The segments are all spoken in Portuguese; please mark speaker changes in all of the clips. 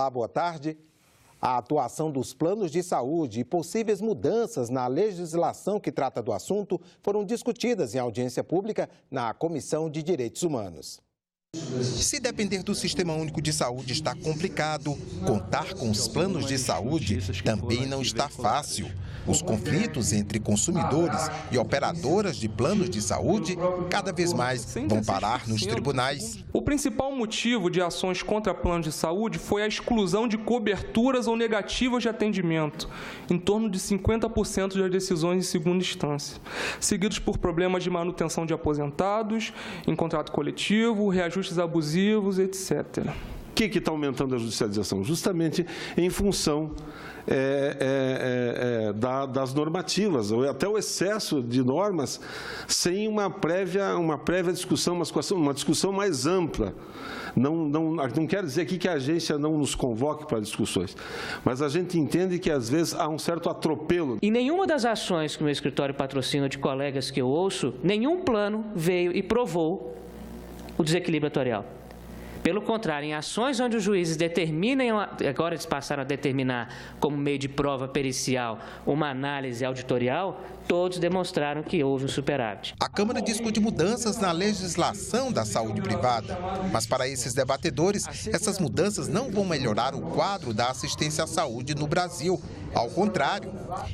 Speaker 1: Olá, boa tarde. A atuação dos planos de saúde e possíveis mudanças na legislação que trata do assunto foram discutidas em audiência pública na Comissão de Direitos Humanos. Se depender do Sistema Único de Saúde está complicado, contar com os planos de saúde também não está fácil. Os conflitos entre consumidores e operadoras de planos de saúde cada vez mais vão parar nos tribunais.
Speaker 2: O principal motivo de ações contra planos de saúde foi a exclusão de coberturas ou negativas de atendimento, em torno de 50% das decisões em segunda instância, seguidos por problemas de manutenção de aposentados, em contrato coletivo, reajustes abusivos, etc.
Speaker 3: O que está aumentando a judicialização? Justamente em função das normativas, ou até o excesso de normas, sem uma prévia discussão, uma discussão mais ampla. Não quero dizer aqui que a agência não nos convoque para discussões, mas a gente entende que, às vezes, há um certo atropelo.
Speaker 4: Em nenhuma das ações que o meu escritório patrocina de colegas que eu ouço, nenhum plano veio e provou o desequilíbrio atuarial. Pelo contrário, em ações onde os juízes determinam, agora eles passaram a determinar como meio de prova pericial uma análise auditorial, todos demonstraram que houve um superávit.
Speaker 1: A Câmara discute mudanças na legislação da saúde privada, mas para esses debatedores, essas mudanças não vão melhorar o quadro da assistência à saúde no Brasil. Ao contrário,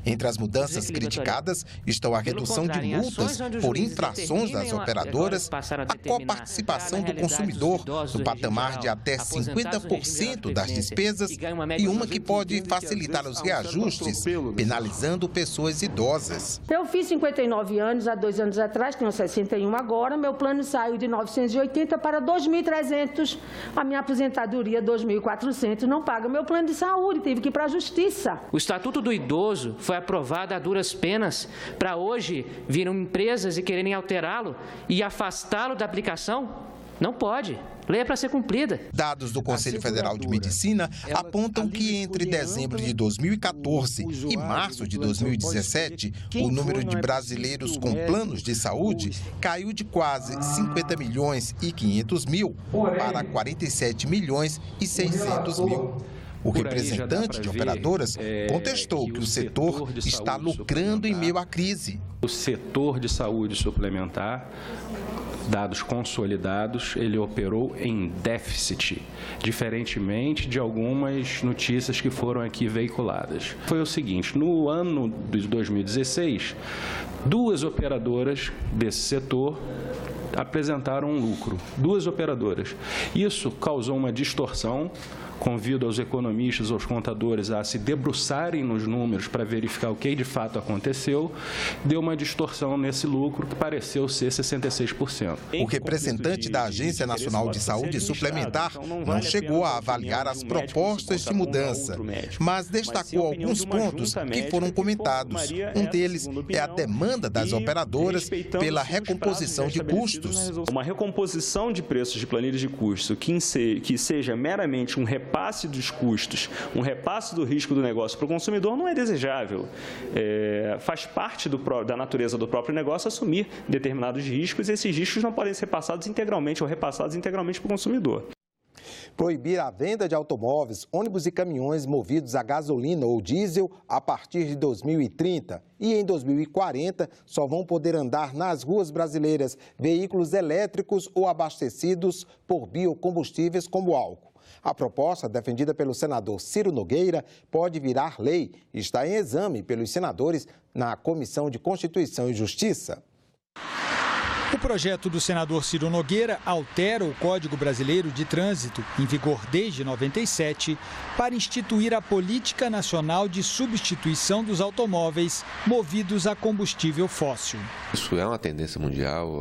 Speaker 1: entre as mudanças criticadas estão a redução de multas por infrações das operadoras, a coparticipação do consumidor no patamar de até 50% das despesas e uma que pode facilitar os reajustes, penalizando pessoas idosas.
Speaker 5: Eu fiz 59 anos há 2 anos atrás, tenho 61 agora, meu plano saiu de 980 para 2.300, a minha aposentadoria 2.400, não paga meu plano de saúde, tive que ir para a justiça.
Speaker 4: O Estatuto do Idoso foi aprovado a duras penas para hoje virem empresas e quererem alterá-lo e afastá-lo da aplicação? Não pode. Lei é para ser cumprida.
Speaker 1: Dados do Conselho Federal de Medicina apontam que entre dezembro de 2014 e março de 2017, o número de brasileiros com planos de saúde caiu de quase 50 milhões e 500 mil para 47 milhões e 600 mil. O representante de operadoras contestou que o setor está lucrando em meio à crise.
Speaker 6: O setor de saúde suplementar, dados consolidados, ele operou em déficit, diferentemente de algumas notícias que foram aqui veiculadas. Foi o seguinte, no ano de 2016, 2 operadoras desse setor apresentaram um lucro, 2 operadoras. Isso causou uma distorção. Convido aos economistas, aos contadores a se debruçarem nos números para verificar o que de fato aconteceu. Deu uma distorção nesse lucro que pareceu ser 66%.
Speaker 1: O representante da Agência Nacional de Saúde Suplementar não chegou a avaliar as propostas de mudança, mas destacou alguns pontos que foram comentados. Um deles é a demanda das operadoras pela recomposição de custos.
Speaker 7: Uma recomposição de preços de planilhas de custo que seja meramente um repasse dos custos, um repasse do risco do negócio para o consumidor não é desejável. Faz parte da natureza do próprio negócio assumir determinados riscos e esses riscos não podem ser passados integralmente ou repassados integralmente para o consumidor.
Speaker 1: Proibir a venda de automóveis, ônibus e caminhões movidos a gasolina ou diesel a partir de 2030. E em 2040 só vão poder andar nas ruas brasileiras veículos elétricos ou abastecidos por biocombustíveis como álcool. A proposta, defendida pelo senador Ciro Nogueira, pode virar lei e está em exame pelos senadores na Comissão de Constituição e Justiça.
Speaker 8: O projeto do senador Ciro Nogueira altera o Código Brasileiro de Trânsito, em vigor desde 97, para instituir a Política Nacional de Substituição dos Automóveis movidos a combustível fóssil.
Speaker 9: Isso é uma tendência mundial,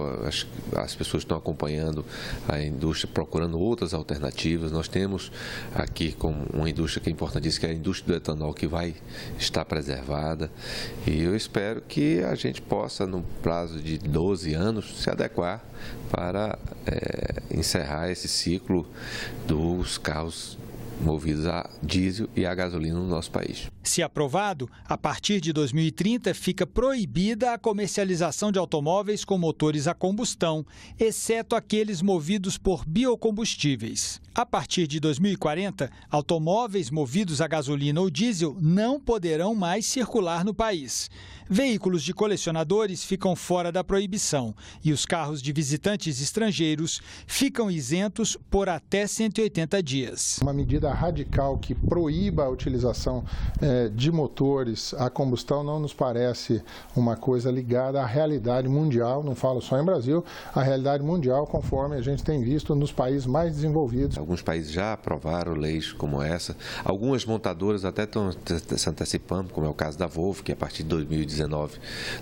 Speaker 9: as pessoas estão acompanhando a indústria, procurando outras alternativas. Nós temos aqui como uma indústria que é importantíssima, que é a indústria do etanol, que vai estar preservada. E eu espero que a gente possa, no prazo de 12 anos, se adequar para encerrar esse ciclo dos carros movidos a diesel e a gasolina no nosso país.
Speaker 8: Se aprovado, a partir de 2030 fica proibida a comercialização de automóveis com motores a combustão, exceto aqueles movidos por biocombustíveis. A partir de 2040, automóveis movidos a gasolina ou diesel não poderão mais circular no país. Veículos de colecionadores ficam fora da proibição e os carros de visitantes estrangeiros ficam isentos por até 180 dias.
Speaker 10: Uma medida radical que proíba a utilização de motores a combustão não nos parece uma coisa ligada à realidade mundial, não falo só em Brasil, a realidade mundial conforme a gente tem visto nos países mais desenvolvidos.
Speaker 9: Alguns países já aprovaram leis como essa, algumas montadoras até estão se antecipando, como é o caso da Volvo, que a partir de 2019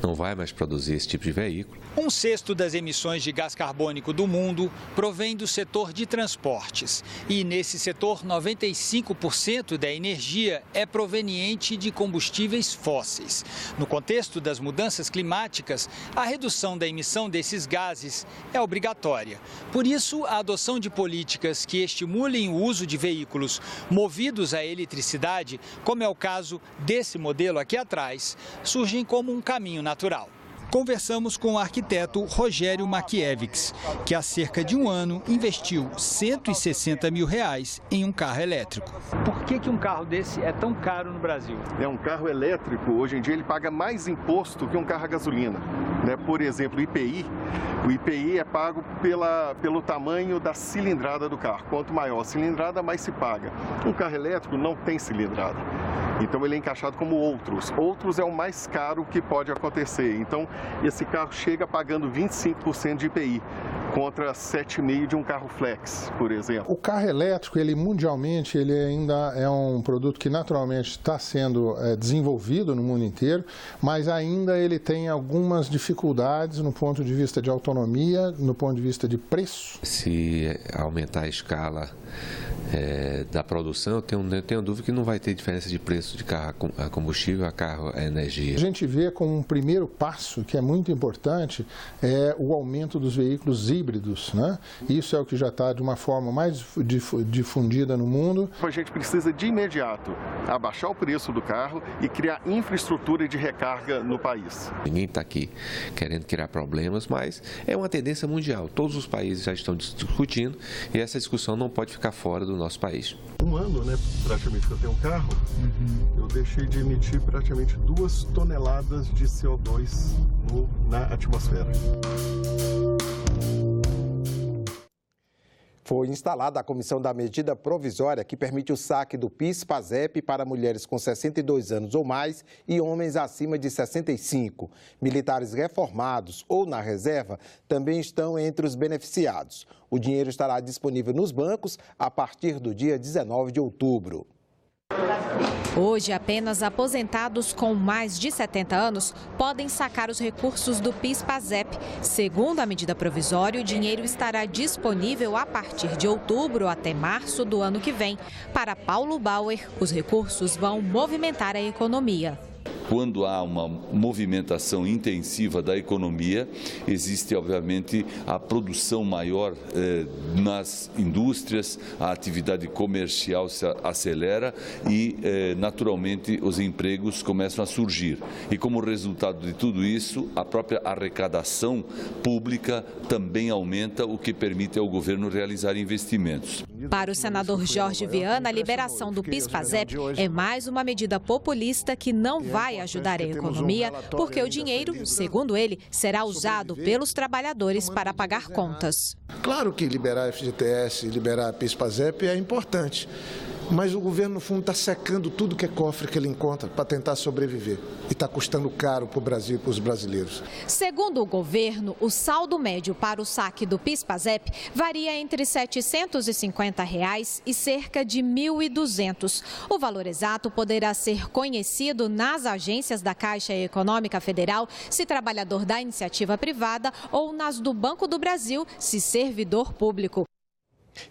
Speaker 9: não vai mais produzir esse tipo de veículo.
Speaker 8: 1/6 das emissões de gás carbônico do mundo provém do setor de transportes. E nesse setor, 95% da energia é proveniente de combustíveis fósseis. No contexto das mudanças climáticas, a redução da emissão desses gases é obrigatória. Por isso, a adoção de políticas que estimulem o uso de veículos movidos a eletricidade, como é o caso desse modelo aqui atrás, surgem como um caminho natural. Conversamos com o arquiteto Rogério Makiewicz, que há cerca de um ano investiu R$160 mil em um carro elétrico. Por que um carro desse é tão caro no Brasil?
Speaker 11: É um carro elétrico, hoje em dia ele paga mais imposto que um carro a gasolina. Por exemplo, o IPI é pago pelo tamanho da cilindrada do carro. Quanto maior a cilindrada, mais se paga. Um carro elétrico não tem cilindrada. Então ele é encaixado como outros. Outros é o mais caro que pode acontecer. Então esse carro chega pagando 25% de IPI, contra 7,5% de um carro flex, por exemplo.
Speaker 10: O carro elétrico, ele mundialmente, ele ainda é um produto que naturalmente está sendo desenvolvido no mundo inteiro, mas ainda ele tem algumas dificuldades no ponto de vista de autonomia, no ponto de vista de preço.
Speaker 9: Se aumentar a escala da produção, eu tenho dúvida que não vai ter diferença de preço de carro a combustível a carro a energia.
Speaker 10: A gente vê como um primeiro passo, que é muito importante, é o aumento dos veículos híbridos, né? Isso é o que já está de uma forma mais difundida no mundo.
Speaker 11: A gente precisa de imediato abaixar o preço do carro e criar infraestrutura de recarga no país.
Speaker 9: Ninguém está aqui querendo criar problemas, mas é uma tendência mundial. Todos os países já estão discutindo e essa discussão não pode ficar fora do nosso país.
Speaker 11: Um ano, praticamente que eu tenho um carro, eu deixei de emitir praticamente 2 toneladas de CO2 na atmosfera.
Speaker 1: Foi instalada a comissão da medida provisória que permite o saque do PIS/PASEP para mulheres com 62 anos ou mais e homens acima de 65. Militares reformados ou na reserva também estão entre os beneficiados. O dinheiro estará disponível nos bancos a partir do dia 19 de outubro.
Speaker 12: Hoje, apenas aposentados com mais de 70 anos podem sacar os recursos do PIS/PASEP. Segundo a medida provisória, o dinheiro estará disponível a partir de outubro até março do ano que vem. Para Paulo Bauer, os recursos vão movimentar a economia.
Speaker 13: Quando há uma movimentação intensiva da economia, existe, obviamente, a produção maior nas indústrias, a atividade comercial se acelera e, naturalmente, os empregos começam a surgir. E, como resultado de tudo isso, a própria arrecadação pública também aumenta, o que permite ao governo realizar investimentos.
Speaker 12: Para o senador Jorge Viana, a liberação do PIS/PASEP é mais uma medida populista que não vai ajudar a economia, porque o dinheiro, segundo ele, será usado pelos trabalhadores para pagar contas.
Speaker 14: Claro que liberar FGTS e liberar PIS/PASEP é importante, mas o governo, no fundo, está secando tudo que é cofre que ele encontra para tentar sobreviver. E está custando caro para o Brasil e para os brasileiros.
Speaker 12: Segundo o governo, o saldo médio para o saque do PIS/PASEP varia entre R$ 750 e cerca de R$ 1.200. O valor exato poderá ser conhecido nas agências da Caixa Econômica Federal, se trabalhador da iniciativa privada, ou nas do Banco do Brasil, se servidor público.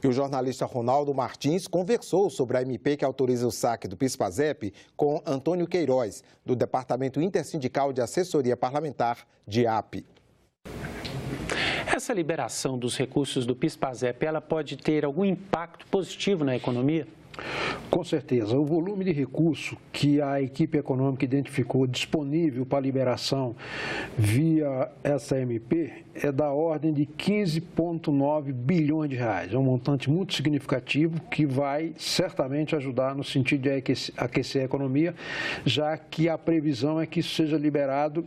Speaker 1: E o jornalista Ronaldo Martins conversou sobre a MP que autoriza o saque do PIS/PASEP com Antônio Queiroz, do Departamento Intersindical de Assessoria Parlamentar, DIAP.
Speaker 15: Essa liberação dos recursos do PIS/PASEP, ela pode ter algum impacto positivo na economia? Com certeza. O volume de recurso que a equipe econômica identificou disponível para liberação via essa MP é da ordem de 15,9 bilhões de reais. É um montante muito significativo que vai certamente ajudar no sentido de aquecer a economia, já que a previsão é que isso seja liberado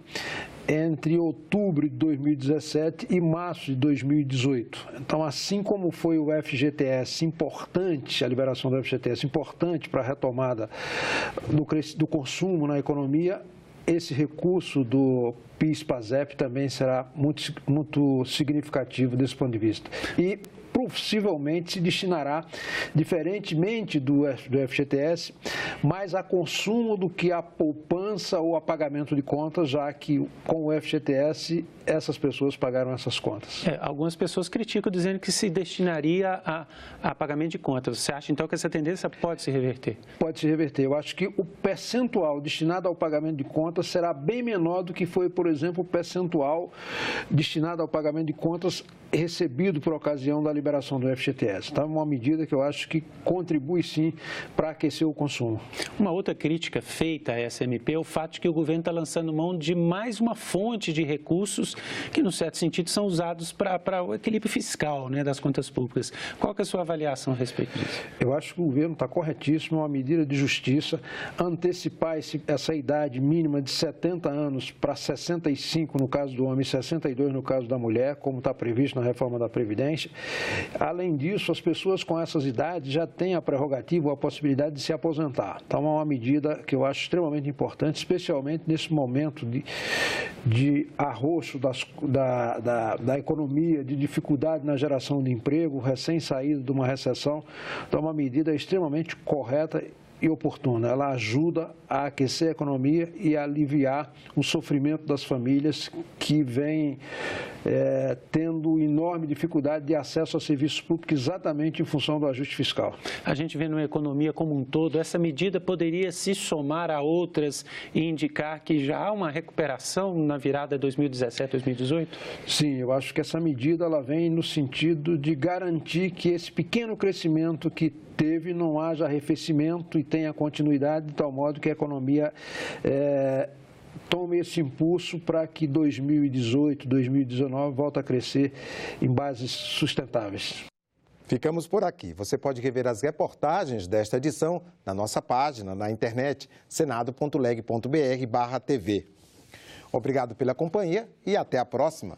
Speaker 15: entre outubro de 2017 e março de 2018. Então, assim como foi o FGTS importante, a liberação do FGTS importante para a retomada do consumo na economia, esse recurso do PIS/PASEP também será muito significativo desse ponto de vista. E possivelmente se destinará, diferentemente do FGTS, mais a consumo do que a poupança ou a pagamento de contas, já que com o FGTS essas pessoas pagaram essas contas.
Speaker 16: Algumas pessoas criticam dizendo que se destinaria a pagamento de contas. Você acha então que essa tendência pode se reverter?
Speaker 15: Pode se reverter. Eu acho que o percentual destinado ao pagamento de contas será bem menor do que foi, por exemplo, o percentual destinado ao pagamento de contas recebido por ocasião da liberação do FGTS. Então, é uma medida que eu acho que contribui, sim, para aquecer o consumo.
Speaker 16: Uma outra crítica feita a essa MP é o fato de que o governo está lançando mão de mais uma fonte de recursos que, no certo sentido, são usados para o equilíbrio fiscal, né, das contas públicas. Qual que é a sua avaliação a respeito disso?
Speaker 15: Eu acho que o governo está corretíssimo, é uma medida de justiça, antecipar essa idade mínima de 70 anos para 65 no caso do homem e 62 no caso da mulher, como está previsto na reforma da Previdência. Além disso, as pessoas com essas idades já têm a prerrogativa ou a possibilidade de se aposentar. Então, é uma medida que eu acho extremamente importante, especialmente nesse momento de arroxo da economia, de dificuldade na geração de emprego, recém-saído de uma recessão. Então, é uma medida extremamente correta e oportuna. Ela ajuda a aquecer a economia e a aliviar o sofrimento das famílias que vêm tendo enorme dificuldade de acesso a serviços públicos exatamente em função do ajuste fiscal.
Speaker 16: A gente vê na economia como um todo, essa medida poderia se somar a outras e indicar que já há uma recuperação na virada 2017-2018?
Speaker 15: Sim, eu acho que essa medida ela vem no sentido de garantir que esse pequeno crescimento que teve não haja arrefecimento e tenha continuidade de tal modo que a economia tome esse impulso para que 2018, 2019 volte a crescer em bases sustentáveis.
Speaker 17: Ficamos por aqui. Você pode rever as reportagens desta edição na nossa página na internet senado.leg.br/tv. Obrigado pela companhia e até a próxima.